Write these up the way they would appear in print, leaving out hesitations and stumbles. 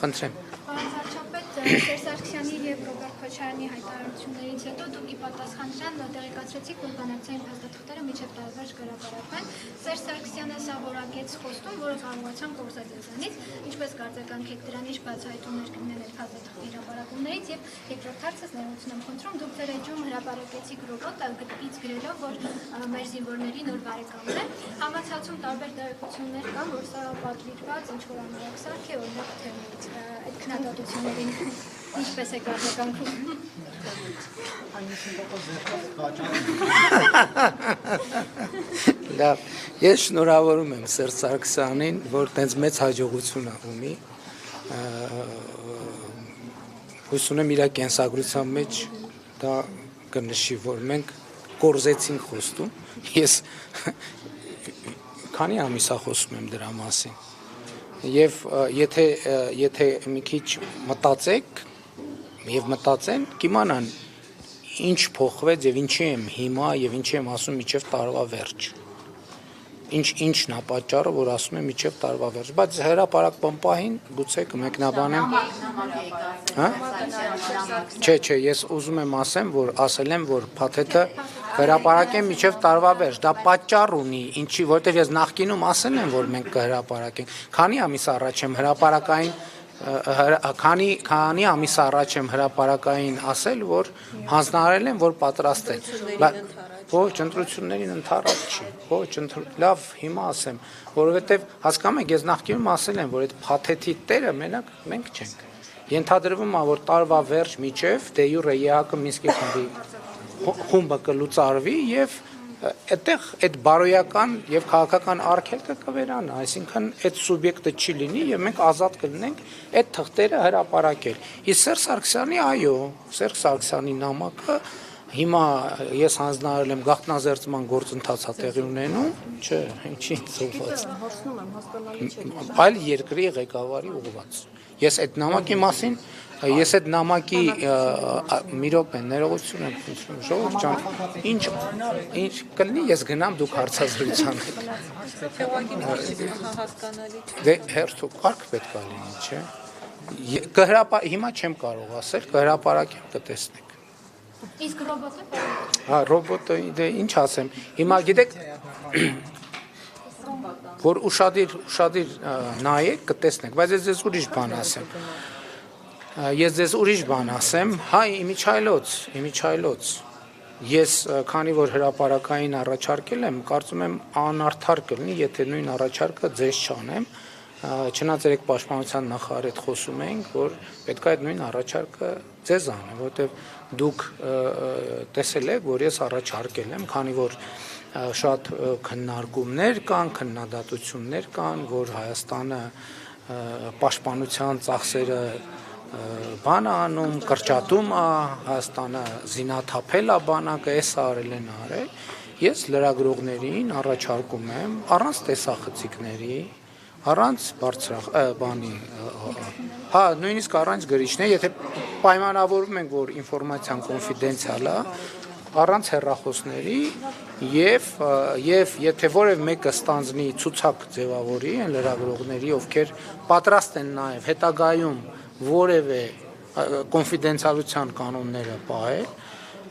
Խնդրեմ։ Սերժ Սարգսյանի եւ Ռոբերտ Քոչարյանի հայտարարություններից հետո դուք ի պատասխան դրան տեղեկացրեցիք, որ բանակցային փաստաթղթերը մինչև տարեվերջ կհրապարակվեն։ Սերժ Սարգսյանը սա որակեց խոստում, որը կարողացան կորզել ձեզանից, ինչպես կարծեկանք եք դրան ինչ բացահայտումներ կլինեն այդ փաստաթղթի հրապարակումներից եւ երկրորդ հարցս ներողություն եմ խնդրում, դուք ձեր էջում հրապարակեցիք ռոբոտ գծից գրելով, որ մեր զինվորների նոր բարեկամն է։ Համացածում տարբեր տեղեկություններ կան, որ սա պատվիրված ինչ որ անորոշ է, օրինակ թեմից այդ քննադատություններին ինչպես է կարծեկանքում։ Լավ, ես շնորհավորում եմ Սերժ Սարգսյանին, որ տենց մեծ հաջողություն ունի։ Հույս ունեմ իր կենսագրության մեջ դա կնշի, որ մենք կորզեցինք խոստում։ Ես քանի ամիս է խոսում եմ դրա մասին։ Եվ եթե մի քիչ մտածեք եւ մտածեն, կիմանան ինչ փոխվեց եւ ինչի եմ հիմա եւ ինչի եմ ասում միջև տարվա վերջ։ Ինչն է պատճառը, որ ասում եմ միջև տարվա վերջ, բայց հրապարակման պահին գուցե կմեկնաբանեմ։ Չէ, ես ուզում եմ ասեմ, որ ասել եմ, որ փաթեթը հրապարակեմ միջև տարվա վերջ, դա պատճառ ունի, ինչի, որտեղ ես նախկինում ասել եմ, որ մենք կհրապարակենք։ Քանի ամիս առաջ եմ հրապարակային քանի ամիս առաջ եմ հրապարակային ասել, որ հանձնարարել եմ, որ պատրաստ են։ Ոչ, ընտրություններին ընդառաջ չի։ Ոչ, լավ, հիմա ասեմ, որովհետև հասկանում եք, ես նախկինում ասել եմ, որ այդ փաթեթի տերը մենակ մենք չենք։ Ենթադրվում է, որ տարվա վերջ միջև դե յուրե ԵՀԿ Մինսկի խումբը կլուծարվի եւ այդտեղ այդ բարոյական եւ քաղաքական արգելքը կվերանա, այսինքն այդ սուբյեկտը չի լինի եւ մենք ազատ կլինենք այդ թղթերը հրապարակել։ Իսկ Սերժ Սարգսյանի, այո, Սերժ Սարգսյանի նամակը հիմա ես հանձնարարել եմ գաղտնազերծման գործընթացը տեղի ունենում, չէ, ինչի ծովված։ Այլ երկրի ղեկավարի ուղղված։ Ես այդ նամակի մասին Ես այդ նամակի մի րոպե ներողություն եմ խնդրում, ժողովուրդ ջան, ինչ կլինի, ես գնամ դուք հարցազրույցան հետ։ Դե հերթու կարգ պետք է լինի, չէ։ Հիմա չեմ կարող ասել, կհրապարակեմ, կտեսնեք։ Իսկ ռոբոտը։ Հա, ռոբոտը դե ինչ ասեմ։ Հիմա գիտեք, որ ուշադիր նայեք, կտեսնեք, բայց ես ձեզ ուրիշ բան ասեմ։ Ես ձեզ ուրիշ բան ասեմ, հա իմիջայլոց, ես քանի որ հրապարակային առաջարկել եմ, կարծում եմ անարդար կլինի, եթե նույն առաջարկը ձեզ չանեմ, չնայած երեք պաշտպանության նախարար հետ խոսում էինք, որ պետք է այդ նույն առաջարկը ձեզ անեմ, որովհետև դուք տեսել եք, որ ես առաջարկել եմ, քանի որ շատ քննարկումներ կան, քննադատություններ կան, որ Հայաստանը պաշտպանության ծախսերը բան անում, կրճատում է, Հայաստանը զինաթափել է բանակը, էսը արել են արել, ես լրագրողներին առաջարկում եմ առանց տեսախցիկների, առանց բանի, հա, նույնիսկ առանց գրիչներ, եթե պայմանավորում ենք, որ ինֆորմացիան կոնֆիդենցիալ է, առանց հեռախոսների եւ եթե որևէ մեկը ստանձնի ցուցակ ձևավորի են լրագրողների, ովքեր պատրաստ են նաեւ հետագայում որևէ կոնֆիդենցիալության կանոնները պահել,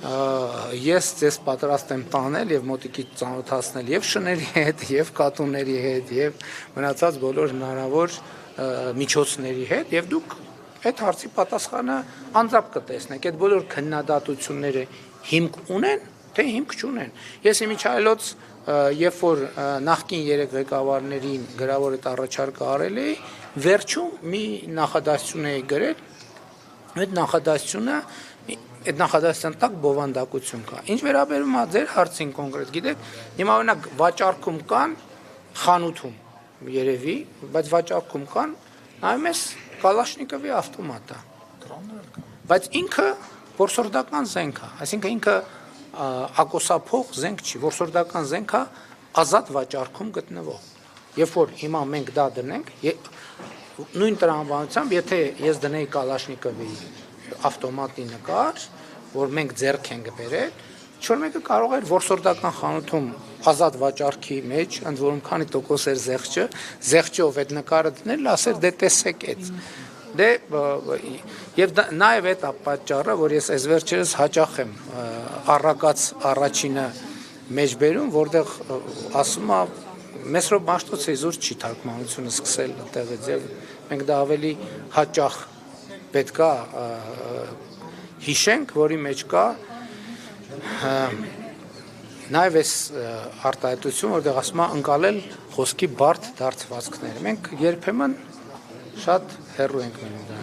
ես ձեզ պատրաստ եմ տանել եւ մոտիկից ծանոթացնել եւ շների հետ, եւ կատուների հետ, եւ մնացած բոլոր հնարավոր միջոցների հետ, եւ դուք այդ հարցի պատասխանը անձամբ կտեսնեք։ Այդ բոլոր քննադատությունները հիմք ունեն, թե հիմք չունեն։ Ես իմիջայլոց երբ որ նախկին 3 ղեկավարներին գրավոր այդ առաջարկը արել էի, վերջում մի նախադասություն էի գրել, այդ նախադասության տակ բովանդակություն կա։ Ինչ վերաբերում է ձեր հարցին կոնկրետ, գիտեք, հիմա օրինակ վաճառքում կան խանութում երևի, բայց վաճառքում կան նայում ես Կալաշնիկովի ավտոմատը։ Բայց ինքը որսորդական զենք է, այսինքն ինքը ակոսափող զենք չի, որսորդական զենք է ազատ վաճառքում գտնվող։ Երբ որ հիմա մենք դա դնենք, նույն տրամաբանությամբ, եթե ես դնեի Կալաշնիկովի ավտոմատի նկար, որ մենք ձեռք ենք բերել, ինչ-որ մեկը կարող էր որսորդական խանութում ազատ վաճառքի մեջ, ընդ որում քանի տոկոս էր զեղչը, զեղչով այդ նկարը դնել, ասել դե տեսեք այդ։ Դե եւ նաեւ այդ է պատճառը, որ ես այս վերջերս հաճախ եմ առակած առաջինը մեջբերում, որտեղ ասում է Մեսրոպ Մաշտոցի զուր չի թարգմանությունը սկսել այդտեղից եւ մենք դա ավելի հաճախ պետքա հիշենք, որի մեջ կա նաեւ այս արտահայտություն, որտեղ ասում է ընկալել խոսքի բարդ դարձվածքները։ Մենք երբեմն շատ հեռու ենք մնում դրանից։